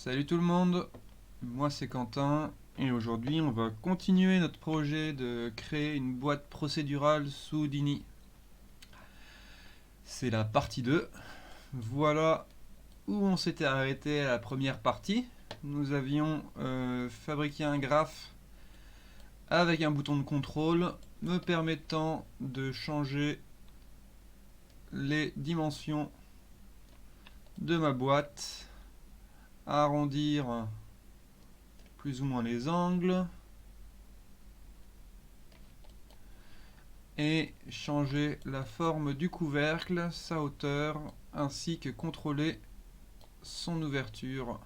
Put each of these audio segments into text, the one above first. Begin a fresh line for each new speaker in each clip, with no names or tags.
Salut tout le monde, moi c'est Quentin et aujourd'hui on va continuer notre projet de créer une boîte procédurale sous Houdini. C'est la partie 2. Voilà où on s'était arrêté à la première partie. Nous avions fabriqué un graphe avec un bouton de contrôle me permettant de changer les dimensions de ma boîte, arrondir plus ou moins les angles et changer la forme du couvercle, sa hauteur, ainsi que contrôler son ouverture.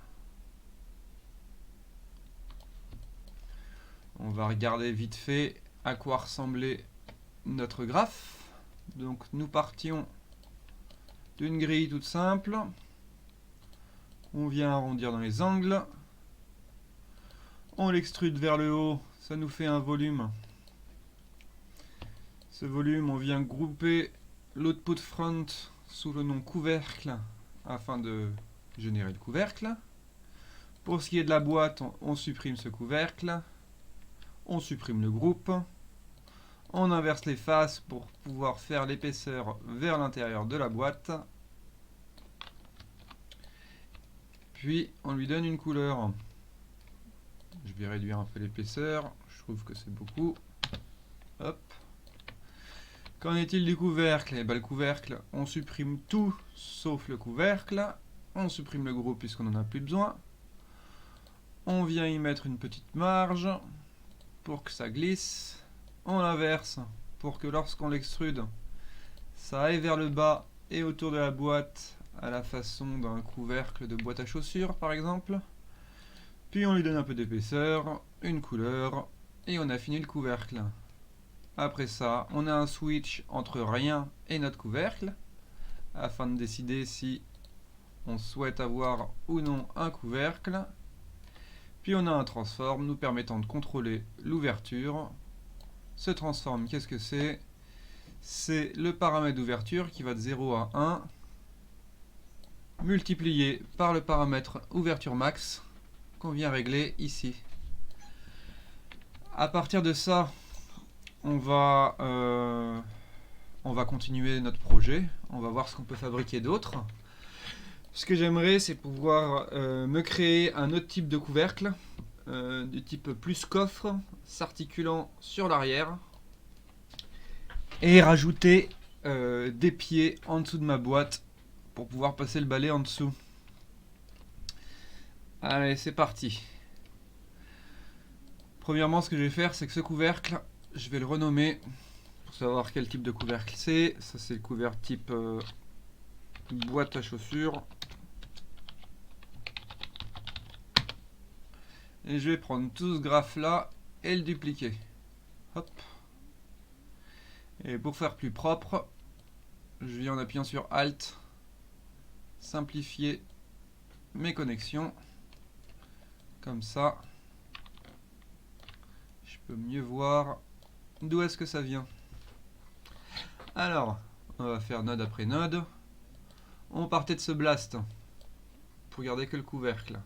On va regarder vite fait à quoi ressemblait notre graphe. Donc nous partions d'une grille toute simple. On vient arrondir dans les angles. On l'extrude vers le haut, ça nous fait un volume. Ce volume, on vient grouper l'output front sous le nom couvercle afin de générer le couvercle. Pour ce qui est de la boîte, on supprime ce couvercle. On supprime le groupe. On inverse les faces pour pouvoir faire l'épaisseur vers l'intérieur de la boîte. Puis on lui donne une couleur. Je vais réduire un peu l'épaisseur, je trouve que c'est beaucoup. Hop. Qu'en est-il du couvercle? Eh bien, le couvercle, on supprime tout sauf le couvercle. On supprime le groupe puisqu'on n'en a plus besoin. On vient y mettre une petite marge pour que ça glisse. On l'inverse pour que lorsqu'on l'extrude, ça aille vers le bas et autour de la boîte à la façon d'un couvercle de boîte à chaussures par exemple. Puis on lui donne un peu d'épaisseur, une couleur et on a fini le couvercle. Après ça, on a un switch entre rien et notre couvercle afin de décider si on souhaite avoir ou non un couvercle. Puis on a un transform nous permettant de contrôler l'ouverture. Ce transform, qu'est-ce que c'est? C'est le paramètre d'ouverture qui va de 0 à 1 multiplié par le paramètre ouverture max qu'on vient régler ici. À partir de ça, on va continuer notre projet. On va voir ce qu'on peut fabriquer d'autre. Ce que j'aimerais, c'est pouvoir me créer un autre type de couvercle, du type plus coffre, s'articulant sur l'arrière, et rajouter des pieds en dessous de ma boîte pour pouvoir passer le balai en dessous. Allez, c'est parti. Premièrement, ce que je vais faire, c'est que ce couvercle, je vais le renommer pour savoir quel type de couvercle c'est. Ça, c'est le couvercle type boîte à chaussures. Et je vais prendre tout ce graphe là et le dupliquer. Hop. Et pour faire plus propre, je viens en appuyant sur Alt, simplifier mes connexions. Comme ça, je peux mieux voir d'où est-ce que ça vient. Alors, on va faire node après node. On partait de ce blast pour garder que le couvercle.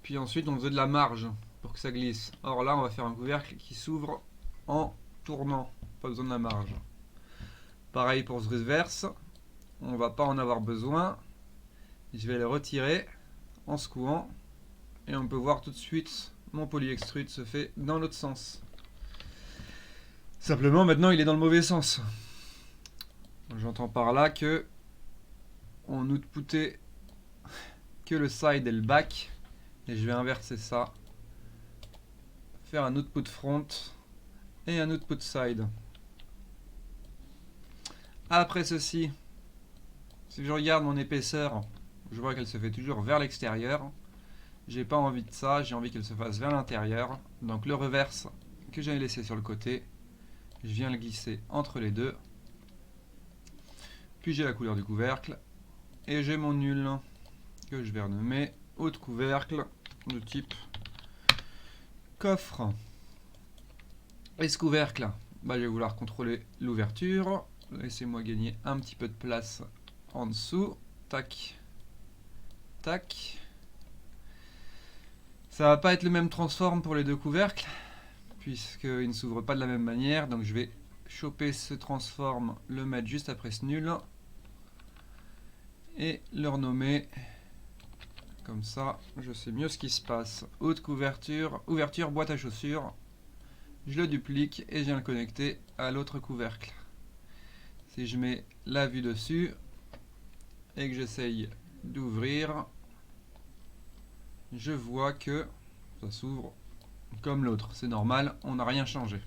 Puis ensuite, on faisait de la marge pour que ça glisse. Or là, on va faire un couvercle qui s'ouvre en tournant. Pas besoin de la marge. Pareil pour ce reverse. On va pas en avoir besoin. Je vais le retirer en secouant. Et on peut voir tout de suite mon polyextrude se fait dans l'autre sens. Simplement, maintenant, il est dans le mauvais sens. J'entends par là que on outputait que le side et le back. Et je vais inverser ça. Faire un output front et un output side. Après ceci, si je regarde mon épaisseur, je vois qu'elle se fait toujours vers l'extérieur. J'ai pas envie de ça, j'ai envie qu'elle se fasse vers l'intérieur. Donc le reverse que j'avais laissé sur le côté, je viens le glisser entre les deux. Puis j'ai la couleur du couvercle. Et j'ai mon nul que je vais renommer haut de couvercle de type coffre. Et ce couvercle, bah, je vais vouloir contrôler l'ouverture. Laissez-moi gagner un petit peu de place en dessous. Tac, tac. Ça va pas être le même transform pour les deux couvercles, puisqu'ils ne s'ouvrent pas de la même manière. Donc je vais choper ce transform, le mettre juste après ce nul, et le renommer. Comme ça, je sais mieux ce qui se passe. Haute couverture, ouverture, boîte à chaussures. Je le duplique et je viens le connecter à l'autre couvercle. Si je mets la vue dessus et que j'essaye d'ouvrir, je vois que ça s'ouvre comme l'autre. C'est normal, on n'a rien changé.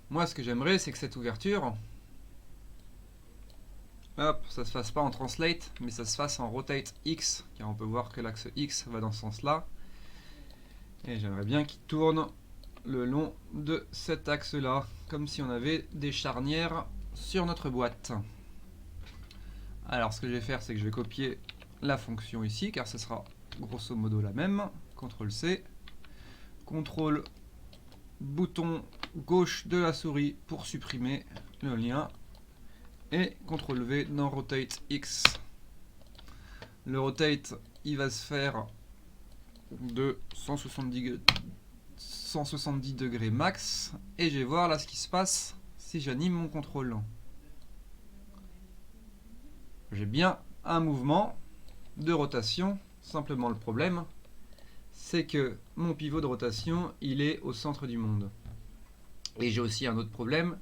Moi, ce que j'aimerais, c'est que cette ouverture, hop, ça se fasse pas en translate, mais ça se fasse en rotate X, car on peut voir que l'axe X va dans ce sens-là. Et j'aimerais bien qu'il tourne le long de cet axe-là, comme si on avait des charnières sur notre boîte. Alors, ce que je vais faire, c'est que je vais copier la fonction ici, car ce sera grosso modo la même. CTRL-C, CTRL bouton gauche de la souris pour supprimer le lien, et CTRL-V dans Rotate X. Le Rotate, il va se faire de 170 degrés max, et je vais voir là ce qui se passe si j'anime mon contrôle. J'ai bien un mouvement de rotation, simplement le problème, c'est que mon pivot de rotation, il est au centre du monde. Et j'ai aussi un autre problème,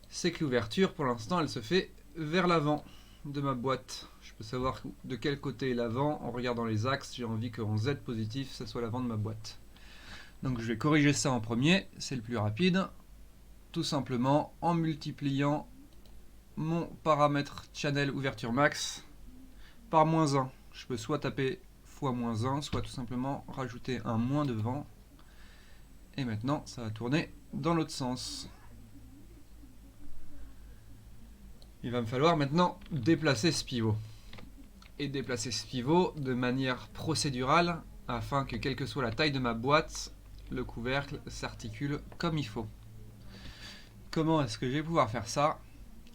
c'est que l'ouverture, pour l'instant, elle se fait vers l'avant de ma boîte. Je peux savoir de quel côté est l'avant en regardant les axes. J'ai envie qu'en Z positif, ça soit l'avant de ma boîte. Donc je vais corriger ça en premier, c'est le plus rapide. Tout simplement en multipliant mon paramètre channel ouverture max par -1. Je peux soit taper fois -1, soit tout simplement rajouter un moins devant. Et maintenant, ça va tourner dans l'autre sens. Il va me falloir maintenant déplacer ce pivot. Et déplacer ce pivot de manière procédurale, afin que quelle que soit la taille de ma boîte, le couvercle s'articule comme il faut. Comment est-ce que je vais pouvoir faire ça?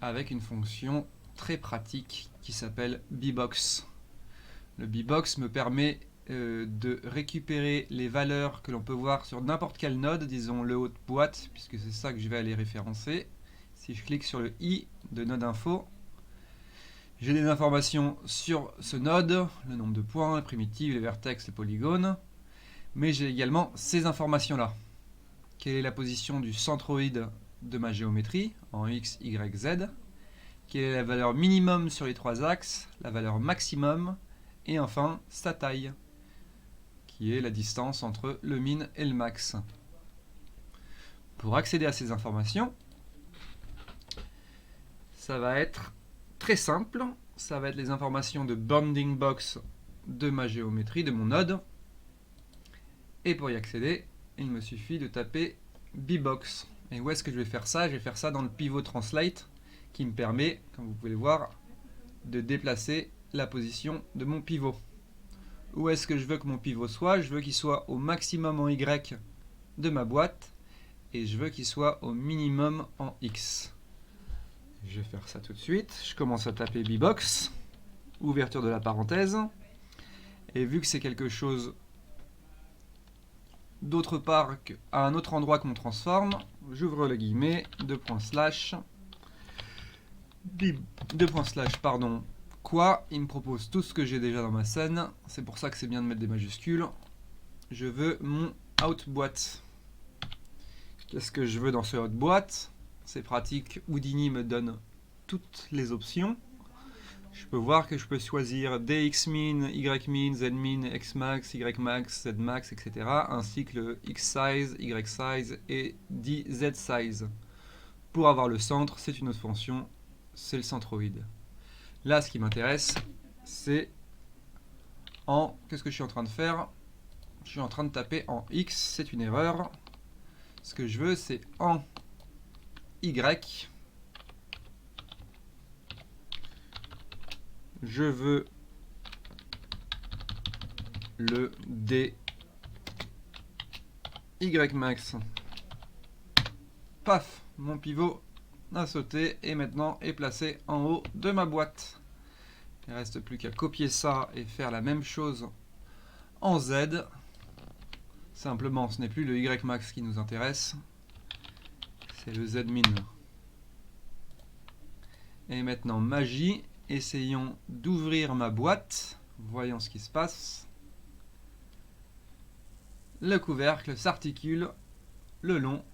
Avec une fonction très pratique qui s'appelle bbox. Le bbox me permet de récupérer les valeurs que l'on peut voir sur n'importe quel node, disons le haut de boîte, puisque c'est ça que je vais aller référencer. Si je clique sur le i de node info, j'ai des informations sur ce node, le nombre de points, les primitives, les vertex, les polygones, mais j'ai également ces informations-là. Quelle est la position du centroïde de ma géométrie en x, y, z? Quelle est la valeur minimum sur les trois axes, la valeur maximum, et enfin sa taille, qui est la distance entre le min et le max. Pour accéder à ces informations, ça va être très simple, ça va être les informations de bounding box de ma géométrie, de mon node. Et pour y accéder, il me suffit de taper bbox. Et où est-ce que je vais faire ça? Je vais faire ça dans le pivot translate, qui me permet, comme vous pouvez le voir, de déplacer la position de mon pivot. Où est-ce que je veux que mon pivot soit? Je veux qu'il soit au maximum en Y de ma boîte, et je veux qu'il soit au minimum en X. Je vais faire ça tout de suite. Je commence à taper bbox, ouverture de la parenthèse, et vu que c'est quelque chose d'autre part à un autre endroit que mon transform, j'ouvre le guillemet, pardon, quoi, il me propose tout ce que j'ai déjà dans ma scène, c'est pour ça que c'est bien de mettre des majuscules. Je veux mon out boîte. Qu'est-ce que je veux dans ce out boîte? C'est pratique, Houdini me donne toutes les options. Je peux voir que je peux choisir dxmin, ymin, zmin, xmax, ymax, zmax, etc. ainsi que le xsize, ysize et dzsize. Pour avoir le centre, c'est une autre fonction, c'est le centroïde. Là, ce qui m'intéresse, c'est en... Qu'est-ce que je suis en train de faire? Je suis en train de taper en X, c'est une erreur. Ce que je veux, c'est en Y. Je veux le dy max. Paf, mon pivot a sauté et maintenant est placé en haut de ma boîte. Il ne reste plus qu'à copier ça et faire la même chose en Z. Simplement, ce n'est plus le Y max qui nous intéresse, c'est le Z min. Et maintenant, magie, essayons d'ouvrir ma boîte, voyons ce qui se passe. Le couvercle s'articule le long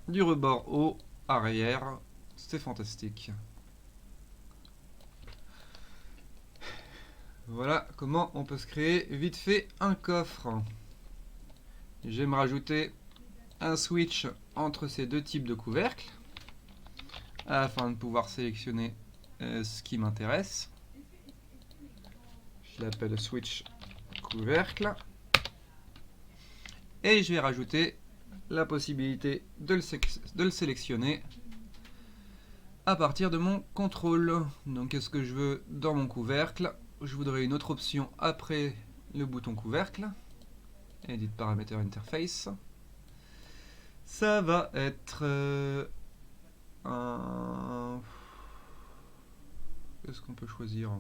du rebord haut arrière, c'est fantastique. Voilà comment on peut se créer vite fait un coffre. Je vais me rajouter un switch entre ces deux types de couvercles afin de pouvoir sélectionner ce qui m'intéresse. Je l'appelle switch couvercle et je vais rajouter la possibilité de le sélectionner à partir de mon contrôle. Donc qu'est-ce que je veux dans mon couvercle? Je voudrais une autre option après le bouton couvercle. Edit Parameter Interface. Ça va être un... Qu'est-ce qu'on peut choisir?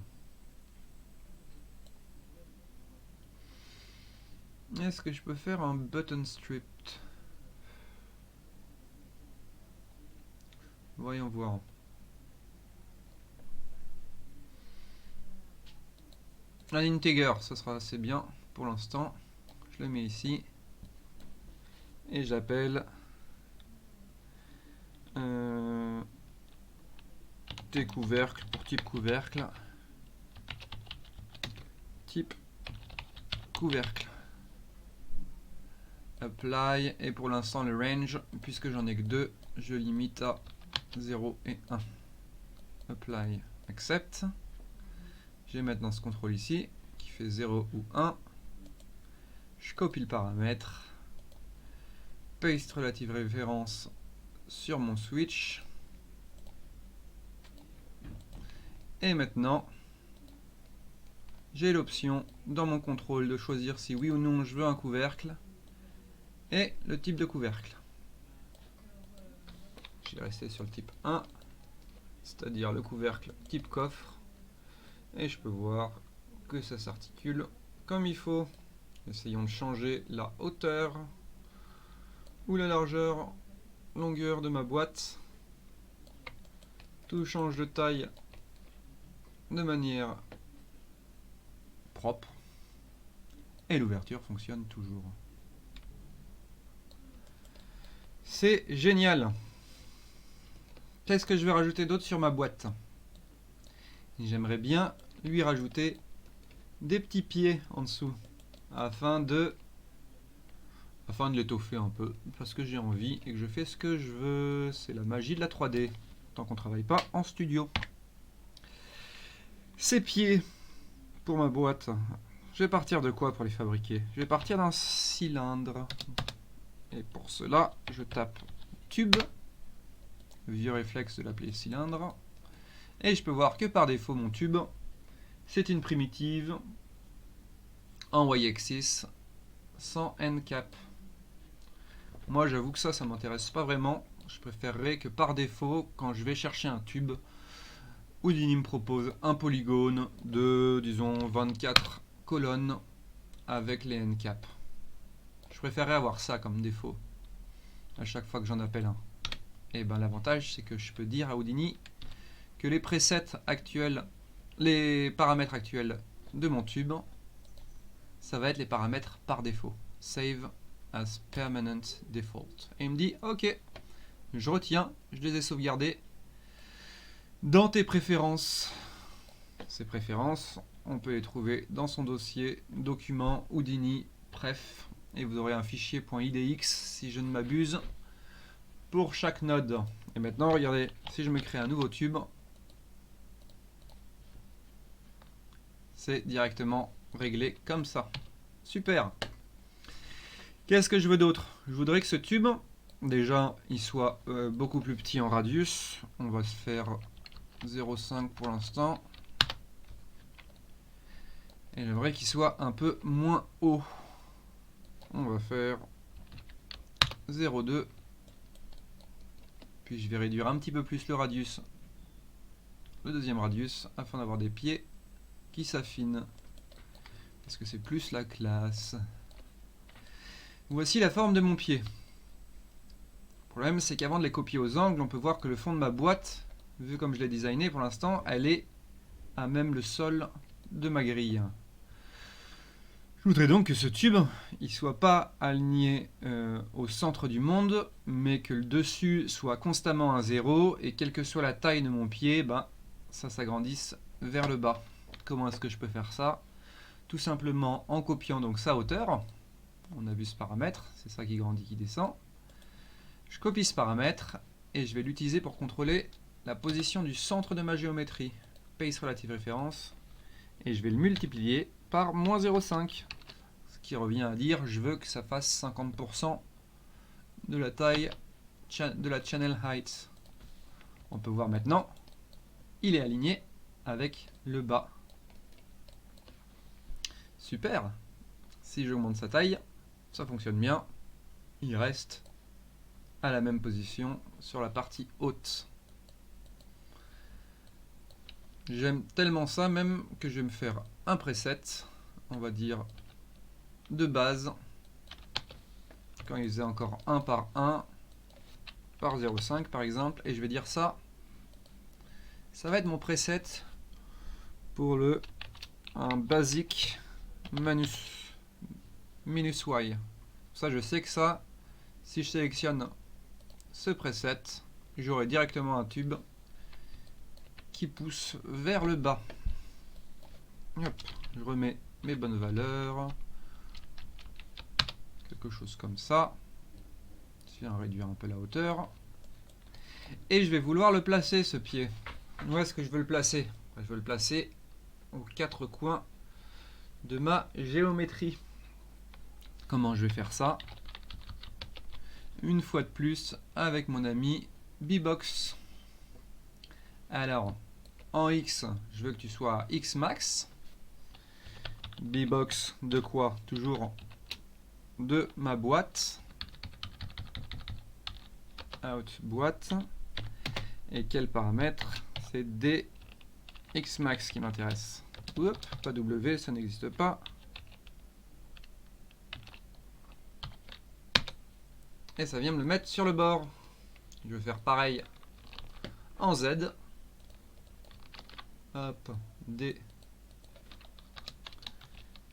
Est-ce que je peux faire un button strip? Voyons voir. Un integer, ça sera assez bien pour l'instant. Je le mets ici. Et j'appelle T couvercle pour type couvercle. Type couvercle. Apply. Et pour l'instant le range, puisque j'en ai que 2, je limite à 0 et 1. Apply. Accept. J'ai maintenant ce contrôle ici qui fait 0 ou 1. Je copie le paramètre. Paste relative référence sur mon switch. Et maintenant, j'ai l'option dans mon contrôle de choisir si oui ou non je veux un couvercle et le type de couvercle. Je vais rester sur le type 1, c'est-à-dire le couvercle type coffre. Et je peux voir que ça s'articule comme il faut. Essayons de changer la hauteur ou la largeur, longueur de ma boîte. Tout change de taille de manière propre. Et l'ouverture fonctionne toujours. C'est génial. Qu'est-ce que je vais rajouter d'autre sur ma boîte? J'aimerais bien lui rajouter des petits pieds en dessous afin de l'étoffer un peu parce que j'ai envie et que je fais ce que je veux. C'est la magie de la 3D tant qu'on ne travaille pas en studio. Ces pieds pour ma boîte, je vais partir de quoi pour les fabriquer? Je vais partir d'un cylindre et pour cela je tape tube, vieux réflexe de l'appeler cylindre. Et je peux voir que par défaut mon tube c'est une primitive en y-axis sans end cap. Moi j'avoue que ça m'intéresse pas vraiment. Je préférerais que par défaut, quand je vais chercher un tube, Houdini me propose un polygone de disons 24 colonnes avec les end cap. Je préférerais avoir ça comme défaut à chaque fois que j'en appelle un. Et ben l'avantage c'est que je peux dire à Houdini que les presets actuels, les paramètres actuels de mon tube, ça va être les paramètres par défaut. Save as permanent default. Et il me dit ok, je retiens, je les ai sauvegardés dans tes préférences. Ces préférences, on peut les trouver dans son dossier document Houdini pref et vous aurez un fichier .idx si je ne m'abuse pour chaque node. Et maintenant regardez, si je me crée un nouveau tube, c'est directement réglé comme ça. Super. Qu'est-ce que je veux d'autre? Je voudrais que ce tube, déjà, il soit beaucoup plus petit en radius. On va se faire 0,5 pour l'instant. Et j'aimerais qu'il soit un peu moins haut. On va faire 0,2. Puis je vais réduire un petit peu plus le radius, le deuxième radius, afin d'avoir des pieds qui s'affinent. parce que c'est plus la classe. Voici la forme de mon pied. Le problème, c'est qu'avant de les copier aux angles, on peut voir que le fond de ma boîte, vu comme je l'ai designé pour l'instant, elle est à même le sol de ma grille. Je voudrais donc que ce tube il soit pas aligné au centre du monde, mais que le dessus soit constamment à 0 et quelle que soit la taille de mon pied, ben, ça s'agrandisse vers le bas. Comment est-ce que je peux faire ça? Tout simplement en copiant donc sa hauteur. On a vu ce paramètre, c'est ça qui grandit, qui descend. Je copie ce paramètre et je vais l'utiliser pour contrôler la position du centre de ma géométrie. Pace relative référence. Et je vais le multiplier par moins 0,5. Ce qui revient à dire, je veux que ça fasse 50% de la taille de la channel height. On peut voir maintenant, il est aligné avec le bas. Super. Si j'augmente sa taille, ça fonctionne bien. Il reste à la même position sur la partie haute. J'aime tellement ça même que je vais me faire un preset, on va dire de base, quand il faisait encore 1 par 1 par 0,5 par exemple, et je vais dire ça va être mon preset pour le un basic minus y. Ça, je sais que ça, si je sélectionne ce preset, j'aurai directement un tube qui pousse vers le bas. Hop, je remets mes bonnes valeurs, quelque chose comme ça. Je viens réduire un peu la hauteur. Et je vais vouloir le placer, ce pied. Où est-ce que je veux le placer? Je veux le placer aux 4 coins de ma géométrie. Comment je vais faire ça? Une fois de plus avec mon ami Bbox. Alors, en X, je veux que tu sois à X max. Bbox de quoi? Toujours de ma boîte. Out boîte. Et quel paramètre? C'est dx max qui m'intéresse. Oups, pas W, ça n'existe pas. Et ça vient me le mettre sur le bord. Je vais faire pareil en Z. Hop, D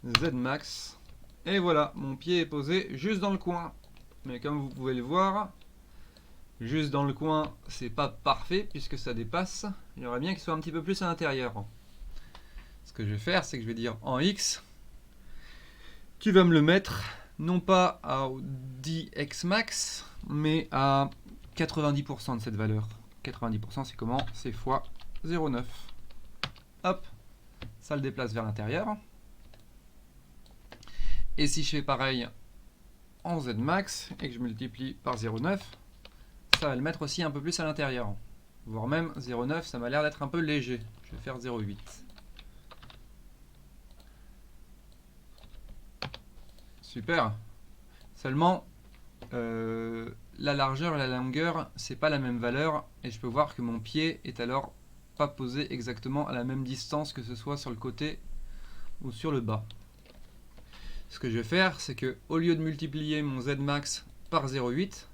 Z max. Et voilà, mon pied est posé juste dans le coin. Mais comme vous pouvez le voir, juste dans le coin, c'est pas parfait puisque ça dépasse. Il y aurait bien qu'il soit un petit peu plus à l'intérieur. Ce que je vais faire, c'est que je vais dire en X, tu vas me le mettre non pas à 10x max, mais à 90% de cette valeur. 90% c'est comment? C'est fois 0,9. Hop, ça le déplace vers l'intérieur. Et si je fais pareil en Z max et que je multiplie par 0,9, ça va le mettre aussi un peu plus à l'intérieur. Voire même 0,9, ça m'a l'air d'être un peu léger. Je vais faire 0,8. Super. Seulement, la largeur et la longueur, c'est pas la même valeur. Et je peux voir que mon pied est alors pas posé exactement à la même distance, que ce soit sur le côté ou sur le bas. Ce que je vais faire, c'est que au lieu de multiplier mon Z max par 0,8,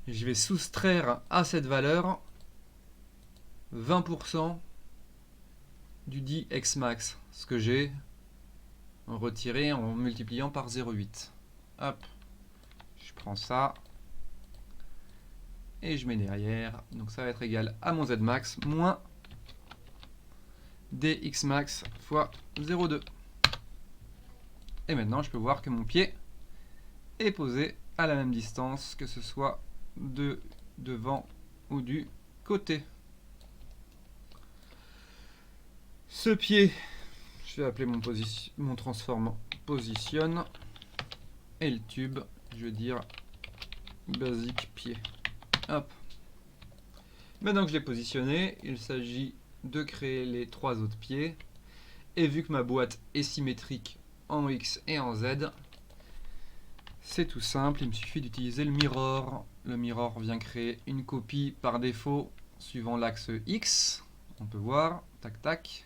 je vais soustraire à cette valeur 20% du dit X max, ce que j'ai retiré en multipliant par 0,8. Hop, je prends ça et je mets derrière, donc ça va être égal à mon Z max moins dx max fois 0,2. Et maintenant je peux voir que mon pied est posé à la même distance, que ce soit de devant ou du côté. Ce pied, je vais appeler mon transform position, et le tube, je vais dire basic pied. Hop. Maintenant que je l'ai positionné, il s'agit de créer les 3 autres pieds. Et vu que ma boîte est symétrique en X et en Z, c'est tout simple, il me suffit d'utiliser le mirror. Le mirror vient créer une copie par défaut suivant l'axe X. On peut voir, tac tac.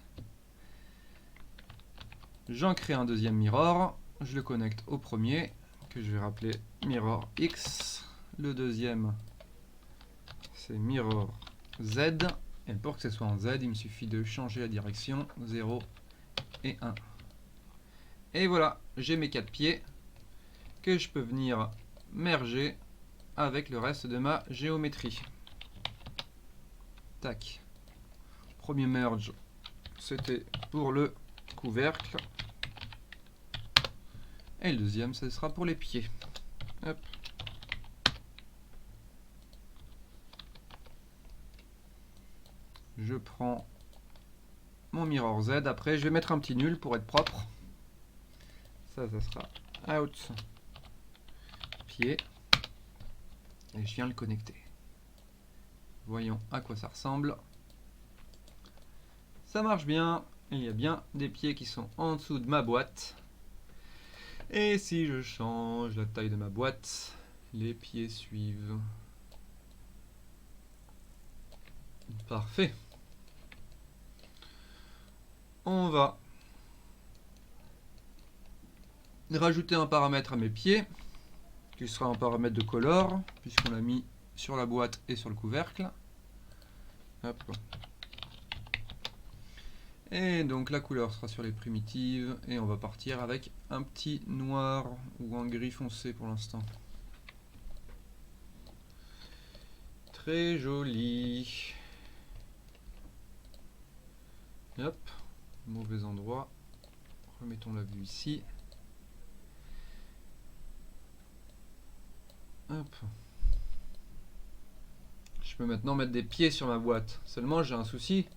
J'en crée un deuxième mirror. Je le connecte au premier, que je vais rappeler mirror X. Le deuxième, c'est mirror Z. Et pour que ce soit en Z, il me suffit de changer la direction 0 et 1. Et voilà, j'ai mes 4 pieds que je peux venir merger avec le reste de ma géométrie. Tac. Premier merge, c'était pour le couvercle. Et le deuxième, ce sera pour les pieds. Hop. Je prends mon mirror Z. Après, je vais mettre un petit nul pour être propre. Ça sera out pied. Et je viens le connecter. Voyons à quoi ça ressemble. Ça marche bien. Il y a bien des pieds qui sont en dessous de ma boîte. Et si je change la taille de ma boîte, les pieds suivent. Parfait. On va rajouter un paramètre à mes pieds, qui sera un paramètre de color, puisqu'on l'a mis sur la boîte et sur le couvercle. Hop. Et donc la couleur sera sur les primitives, et on va partir avec un petit noir ou un gris foncé pour l'instant. Très joli. Hop, mauvais endroit. Remettons la vue ici. Hop. Je peux maintenant mettre des pieds sur ma boîte. Seulement j'ai un souci.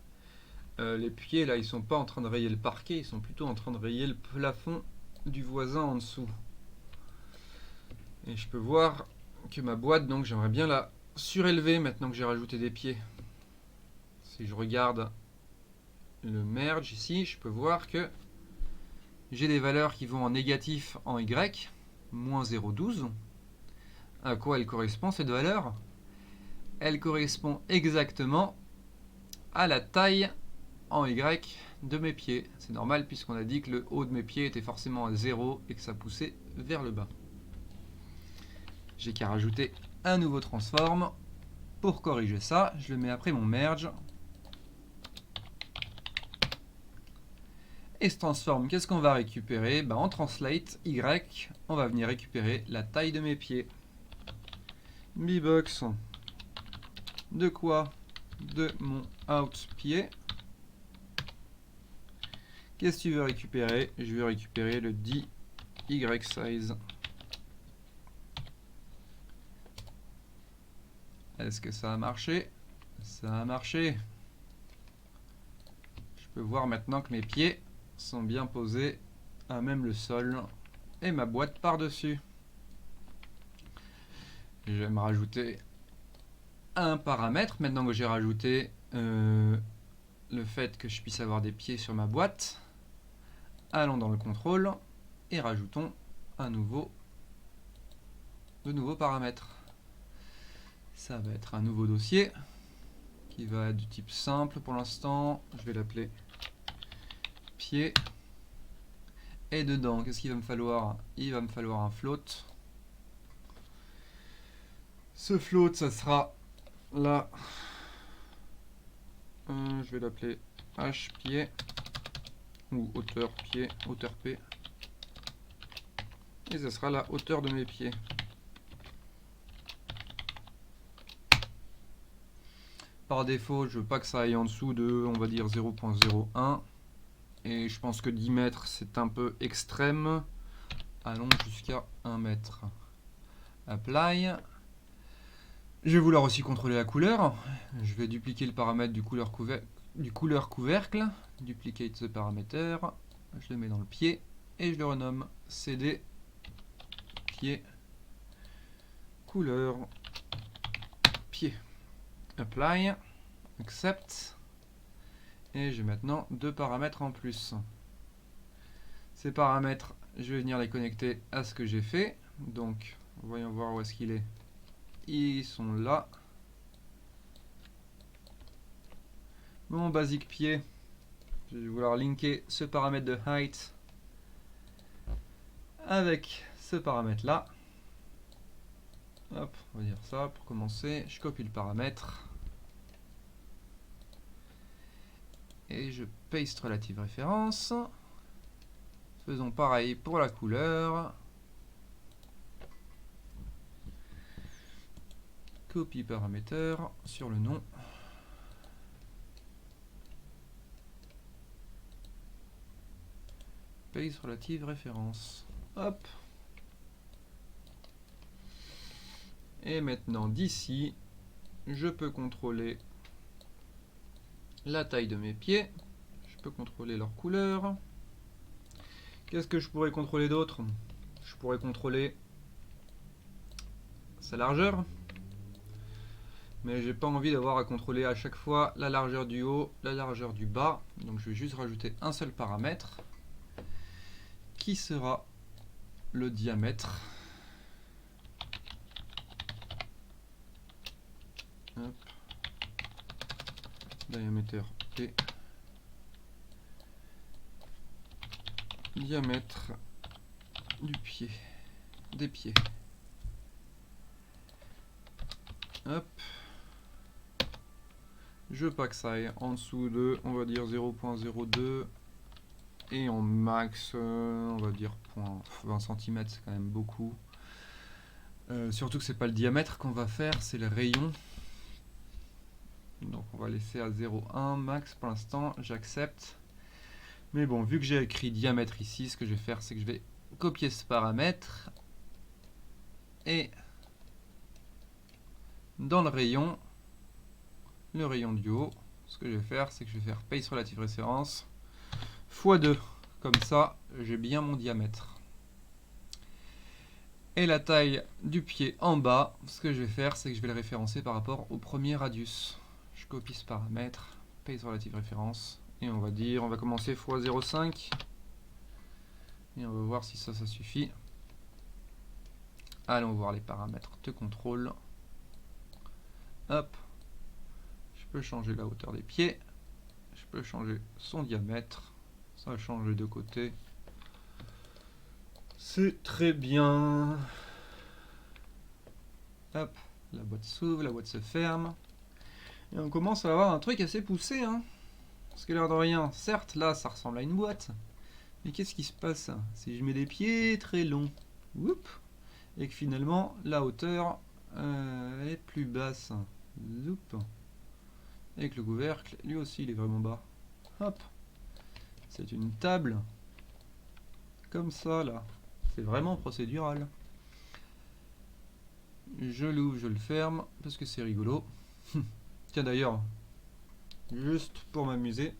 Les pieds là, ils sont pas en train de rayer le parquet, ils sont plutôt en train de rayer le plafond du voisin en dessous. Et je peux voir que ma boîte, donc j'aimerais bien la surélever maintenant que j'ai rajouté des pieds. Si je regarde le merge ici, je peux voir que j'ai des valeurs qui vont en négatif en Y, moins 0,12. À quoi elle correspond cette valeur? Elle correspond exactement à la taille en Y de mes pieds. C'est normal puisqu'on a dit que le haut de mes pieds était forcément à 0 et que ça poussait vers le bas. J'ai qu'à rajouter un nouveau transform. Pour corriger ça, je le mets après mon merge. Et ce transform, qu'est-ce qu'on va récupérer? En translate Y, on va venir récupérer la taille de mes pieds. Bbox. De quoi? De mon out pied. Qu'est-ce que tu veux récupérer? Je veux récupérer le DY size. Est-ce que ça a marché? Ça a marché. Je peux voir maintenant que mes pieds sont bien posés à même le sol et ma boîte par-dessus. Je vais me rajouter un paramètre maintenant que j'ai rajouté le fait que je puisse avoir des pieds sur ma boîte. Allons dans le contrôle et rajoutons de nouveaux paramètres. Ça va être un nouveau dossier qui va être du type simple pour l'instant. Je vais l'appeler pied. Et dedans, qu'est-ce qu'il va me falloir? Il va me falloir un float. Ce float, ça sera là. Je vais l'appeler h pied ou hauteur pied, hauteur p. Et ça sera la hauteur de mes pieds. Par défaut, je veux pas que ça aille en dessous de, on va dire 0.01. Et je pense que 10 mètres, c'est un peu extrême. Allons jusqu'à 1 mètre. Apply. Je vais vouloir aussi contrôler la couleur. Je vais dupliquer le paramètre du couleur couvercle. Duplicate ce paramètre. Je le mets dans le pied. Et je le renomme cd pied couleur pied. Apply. Accept. Et j'ai maintenant deux paramètres en plus. Ces paramètres, je vais venir les connecter à ce que j'ai fait. Donc, voyons voir où est-ce qu'il est. Ils sont là. Mon basique pied. Je vais vouloir linker ce paramètre de height avec ce paramètre là. Hop, on va dire ça pour commencer. Je copie le paramètre. Et je paste relative référence. Faisons pareil pour la couleur. Copie paramètre sur le nom. Paste relative référence. Hop. Et maintenant d'ici, je peux contrôler la taille de mes pieds. Je peux contrôler leur couleur. Qu'est-ce que je pourrais contrôler d'autre? Je pourrais contrôler sa largeur. Mais j'ai pas envie d'avoir à contrôler à chaque fois la largeur du haut, la largeur du bas. Donc je vais juste rajouter un seul paramètre qui sera le diamètre. Hop. Diamètre et diamètre du pied, des pieds. Hop. Je veux pas que ça aille en dessous de, on va dire 0.02 et en max, on va dire 20 cm, c'est quand même beaucoup. Surtout que c'est pas le diamètre qu'on va faire, c'est le rayon. Donc on va laisser à 0,1 max pour l'instant, j'accepte. Mais bon, vu que j'ai écrit diamètre ici, ce que je vais faire, c'est que je vais copier ce paramètre. Et dans le rayon du haut, ce que je vais faire, c'est que je vais faire paste relative référence x2. Comme ça, j'ai bien mon diamètre. Et la taille du pied en bas, ce que je vais faire, c'est que je vais le référencer par rapport au premier radius. Je copie ce paramètre, paste relative référence, et on va dire, on va commencer x 0,5. Et on va voir si ça suffit. Allons voir les paramètres de contrôle. Hop. Je peux changer la hauteur des pieds. Je peux changer son diamètre. Ça change les deux côtés. C'est très bien. Hop. La boîte s'ouvre, la boîte se ferme. Et on commence à avoir un truc assez poussé. Hein. Parce que l'air de rien, certes, là, ça ressemble à une boîte. Mais qu'est-ce qui se passe si je mets des pieds très longs? Oups. Et que finalement, la hauteur est plus basse. Zoup. Et que le couvercle, lui aussi, il est vraiment bas. Hop. C'est une table. Comme ça, là. C'est vraiment procédural. Je l'ouvre, je le ferme, parce que c'est rigolo. Tiens, d'ailleurs, juste pour m'amuser,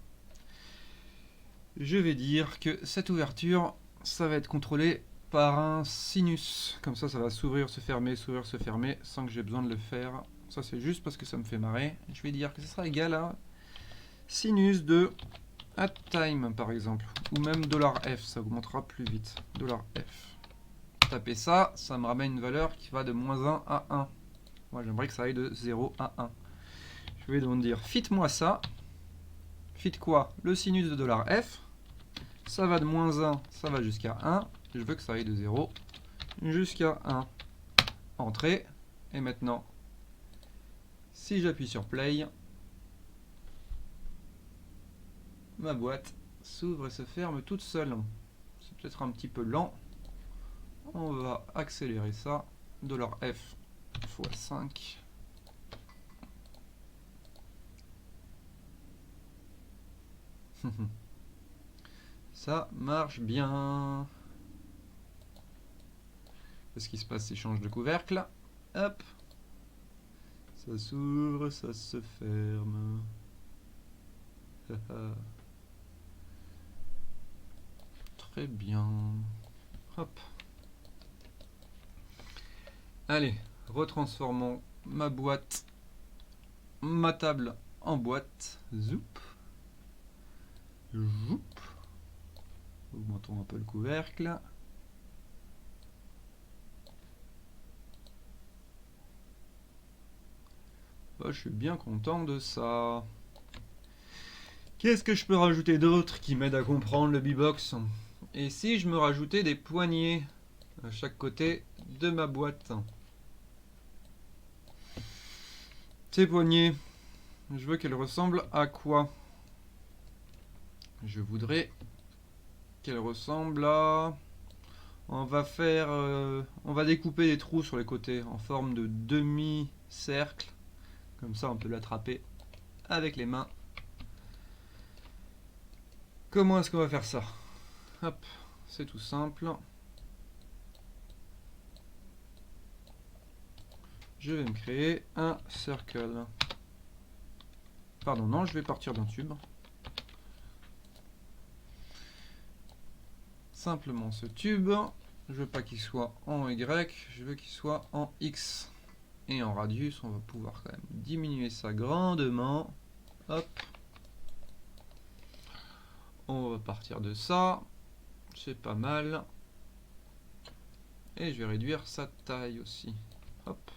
je vais dire que cette ouverture, ça va être contrôlé par un sinus. Comme ça va s'ouvrir, se fermer, sans que j'ai besoin de le faire. Ça, c'est juste parce que ça me fait marrer. Je vais dire que ce sera égal à sinus de @time, par exemple. Ou même $f, ça augmentera plus vite. $f. Taper ça, ça me ramène une valeur qui va de -1 à 1. Moi, j'aimerais que ça aille de 0 à 1. Je vais donc dire, fit-moi ça. Fit quoi? Le sinus de $f. Ça va de -1, ça va jusqu'à 1. Je veux que ça aille de 0 jusqu'à 1. Entrée. Et maintenant, si j'appuie sur play, ma boîte s'ouvre et se ferme toute seule. C'est peut-être un petit peu lent. On va accélérer ça. $f x 5. Ça marche bien. Qu'est-ce qui se passe si je change de couvercle? Hop. Ça s'ouvre, ça se ferme. Très bien. Hop. Allez, retransformons ma boîte, ma table en boîte. Zoup. Zoup. Augmentons un peu le couvercle. Bah, je suis bien content de ça. Qu'est-ce que je peux rajouter d'autre qui m'aide à comprendre le B-Box? Et si je me rajoutais des poignées à chaque côté de ma boîte. Ces poignées, je veux qu'elles ressemblent à quoi? Je voudrais qu'elles ressemblent à... On va découper des trous sur les côtés en forme de demi-cercle. Comme ça, on peut l'attraper avec les mains. Comment est-ce qu'on va faire ça? Hop, c'est tout simple. Je vais me créer un circle. Pardon, non, je vais partir d'un tube. Simplement ce tube. Je veux pas qu'il soit en Y, je veux qu'il soit en X. Et en radius, on va pouvoir quand même diminuer ça grandement. Hop. On va partir de ça. C'est pas mal. Et je vais réduire sa taille aussi. Hop.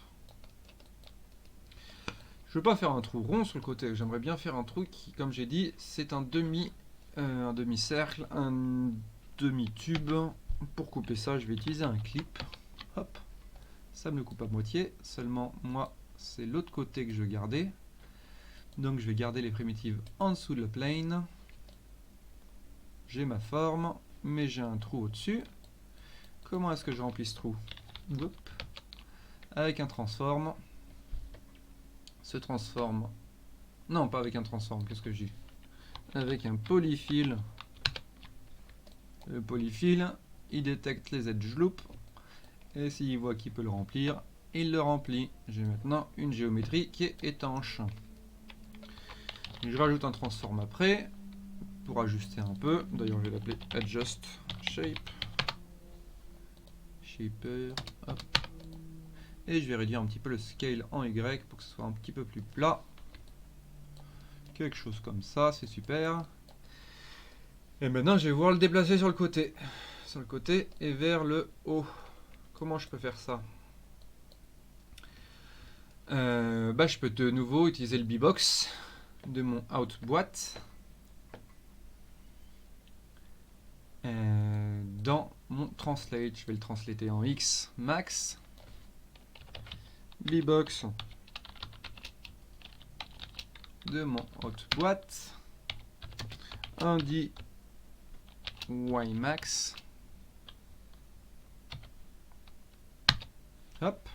Je veux pas faire un trou rond sur le côté. J'aimerais bien faire un trou qui, comme j'ai dit, c'est un demi-cercle, un demi-tube. Pour couper ça, je vais utiliser un clip. Hop. Ça me le coupe à moitié. Seulement, moi, c'est l'autre côté que je veux garder. Donc, je vais garder les primitives en dessous de la plane. J'ai ma forme, mais j'ai un trou au-dessus. Comment est-ce que je remplis ce trou? Hop. Avec un transform. Se transforme. Non, pas avec un transform, qu'est-ce que j'ai? Avec un polyfill. Le polyfill, il détecte les edge loops. Et s'il voit qu'il peut le remplir, il le remplit. J'ai maintenant une géométrie qui est étanche. Je rajoute un transform après pour ajuster un peu. D'ailleurs, je vais l'appeler adjust shape. Shaper. Hop. Et je vais réduire un petit peu le scale en Y pour que ce soit un petit peu plus plat. Quelque chose comme ça, c'est super. Et maintenant, je vais pouvoir le déplacer sur le côté. Sur le côté et vers le haut. Comment je peux faire ça? Je peux de nouveau utiliser le B-Box de mon out boîte. Dans mon translate, je vais le translater en X max. B-Box de mon out boîte. On dit Y max. Hop.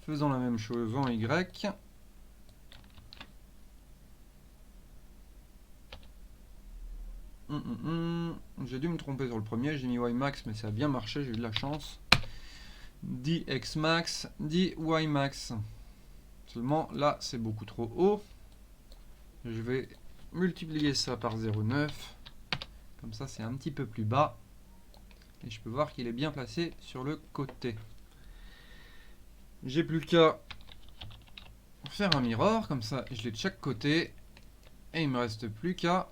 Faisons la même chose en Y. J'ai dû me tromper sur le premier, j'ai mis Y max, mais ça a bien marché, j'ai eu de la chance. X max, Y max. Seulement là, c'est beaucoup trop haut. Je vais multiplier ça par 0,9. Comme ça, c'est un petit peu plus bas. Et je peux voir qu'il est bien placé sur le côté. J'ai plus qu'à faire un mirror, comme ça je l'ai de chaque côté. Et il me reste plus qu'à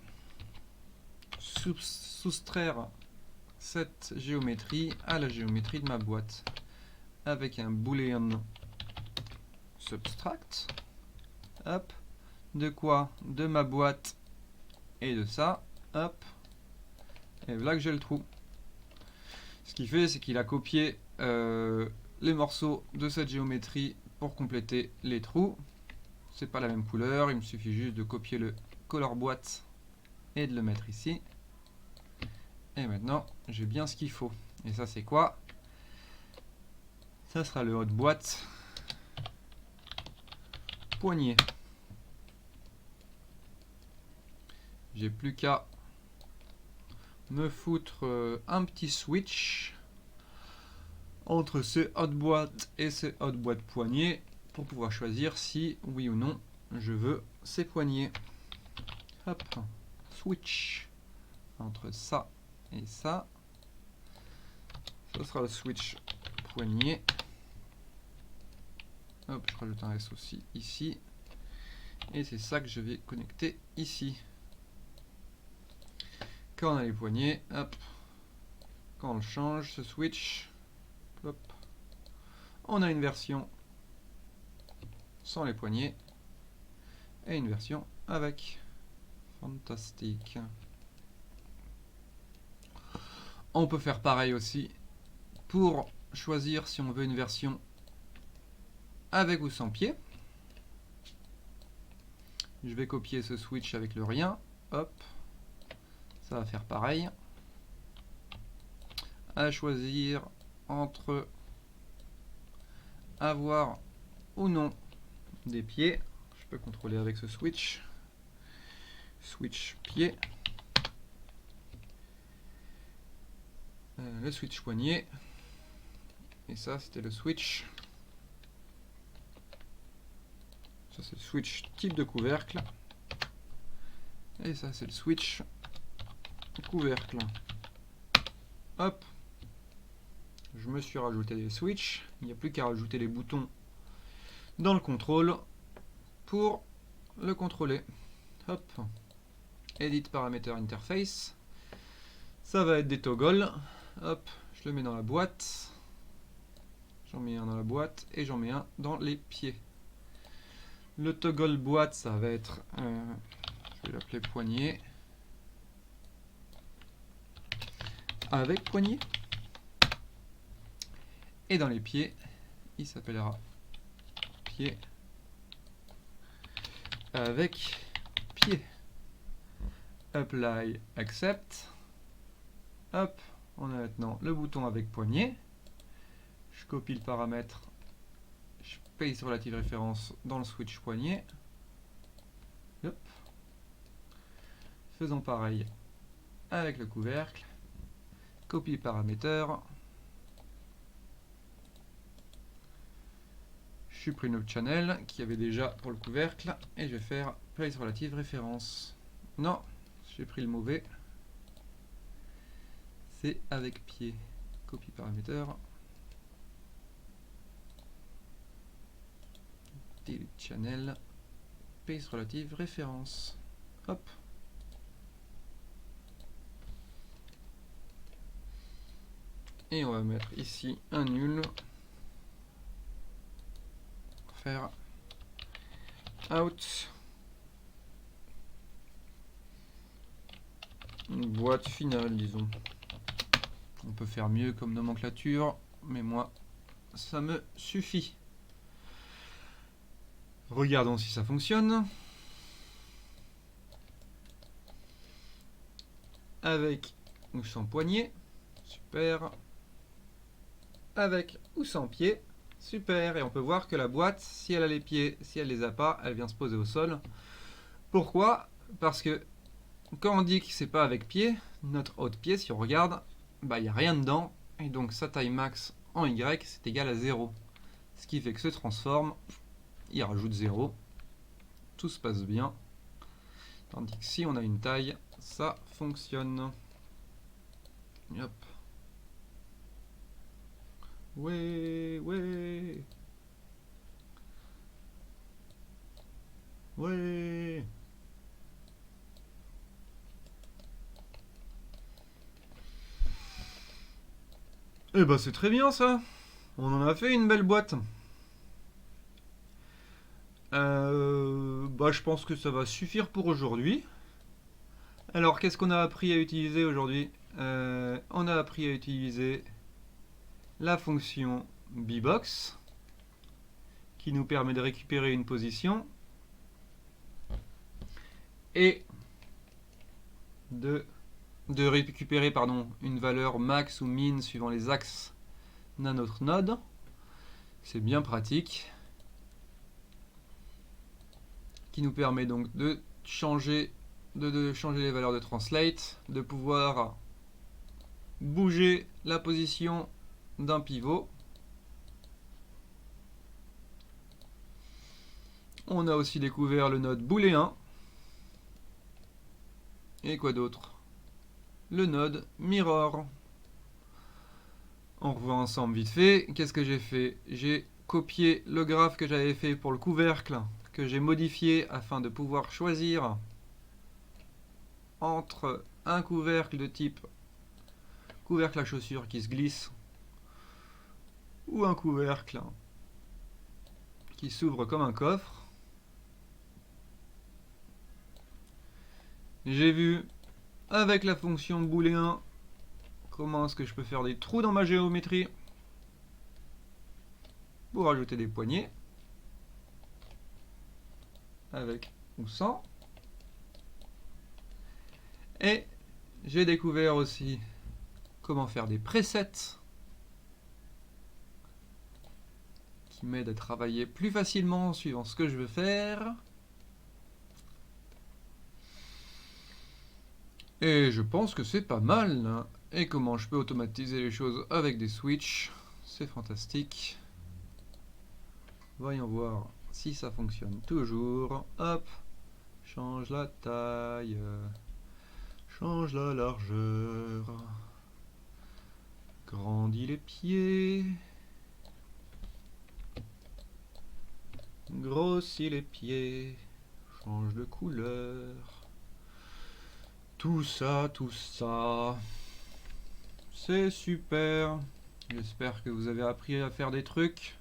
soustraire cette géométrie à la géométrie de ma boîte. Avec un boolean subtract. Hop. De quoi? De ma boîte et de ça. Hop. Et voilà que j'ai le trou. Ce qu'il fait, c'est qu'il a copié les morceaux de cette géométrie pour compléter les trous. C'est pas la même couleur, il me suffit juste de copier le color boîte et de le mettre ici. Et maintenant, j'ai bien ce qu'il faut. Et ça, c'est quoi? Ça sera le haut de boîte poignée. J'ai plus qu'à me foutre un petit switch entre ces hot boîtes et ces hot boîtes poignées pour pouvoir choisir si oui ou non je veux ces poignées. Hop, switch entre ça et ça. Ce sera le switch poignée. Hop, je rajoute un S aussi ici. Et c'est ça que je vais connecter ici. Quand on a les poignées, hop, quand on le change, ce switch, hop, on a une version sans les poignées et une version avec. Fantastique. On peut faire pareil aussi pour choisir si on veut une version avec ou sans pied. Je vais copier ce switch avec le rien. Hop, ça va faire pareil. À choisir entre avoir ou non des pieds. Je peux contrôler avec ce switch. Switch pied. Le switch poignet. Et ça, c'était le switch. Ça, c'est le switch type de couvercle. Et ça, c'est le switch couvercle. Hop. Je me suis rajouté des switches. Il n'y a plus qu'à rajouter les boutons dans le contrôle pour le contrôler. Hop. Edit Parameter Interface. Ça va être des toggles. Hop. Je le mets dans la boîte. J'en mets un dans la boîte et j'en mets un dans les pieds. Le toggle boîte, ça va être, je vais l'appeler poignet. Avec poignet. Et dans les pieds, il s'appellera pied avec pied. Apply, accept. Hop, on a maintenant le bouton avec poignet. Je copie le paramètre. Je paste relative référence dans le switch poignet. Hop. Faisons pareil avec le couvercle. Copie paramètre. Je supprime le channel qui avait déjà pour le couvercle et je vais faire place relative référence. Non, j'ai pris le mauvais. C'est avec pied. Copie paramètre. Delete channel. Place relative référence. Hop. Et on va mettre ici un nul. Faire out. Une boîte finale, disons. On peut faire mieux comme nomenclature, mais moi, ça me suffit. Regardons si ça fonctionne. Avec ou sans poignet. Super. Avec ou sans pied. Super. Et on peut voir que la boîte, si elle a les pieds, si elle les a pas, elle vient se poser au sol. Pourquoi? Parce que quand on dit que c'est pas avec pied, notre haut de pied, si on regarde, bah il n'y a rien dedans. Et donc sa taille max en Y, c'est égal à 0. Ce qui fait que se transforme, il rajoute 0. Tout se passe bien. Tandis que si on a une taille, ça fonctionne. Hop. Ouais, ouais. Ouais. Eh ben c'est très bien ça. On en a fait une belle boîte. Bah je pense que ça va suffire pour aujourd'hui. Alors qu'est-ce qu'on a appris à utiliser aujourd'hui? On a appris à utiliser la fonction bbox qui nous permet de récupérer une position et de récupérer une valeur max ou min suivant les axes d'un autre node. C'est bien pratique. Qui nous permet donc de changer, les valeurs de translate, de pouvoir bouger la position d'un pivot. On a aussi découvert le node booléen. Et quoi d'autre? Le node mirror. On revoit ensemble vite fait. Qu'est-ce que j'ai fait? J'ai copié le graphe que j'avais fait pour le couvercle, que j'ai modifié afin de pouvoir choisir entre un couvercle de type couvercle à chaussures qui se glisse ou un couvercle qui s'ouvre comme un coffre. J'ai vu avec la fonction booléen comment est-ce que je peux faire des trous dans ma géométrie. pour rajouter des poignées. Avec ou sans. Et j'ai découvert aussi comment faire des presets qui m'aident à travailler plus facilement suivant ce que je veux faire. Et je pense que c'est pas mal, hein. Et comment je peux automatiser les choses avec des switches, c'est fantastique. Voyons voir si ça fonctionne toujours. Hop, change la taille, change la largeur, grandis les pieds, grossis les pieds, change de couleur. Tout ça, c'est super. J'espère que vous avez appris à faire des trucs.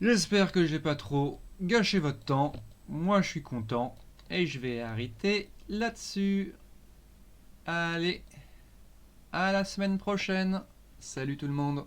J'espère que j'ai pas trop gâché votre temps. Moi, je suis content. Et je vais arrêter là-dessus. Allez, à la semaine prochaine. Salut tout le monde.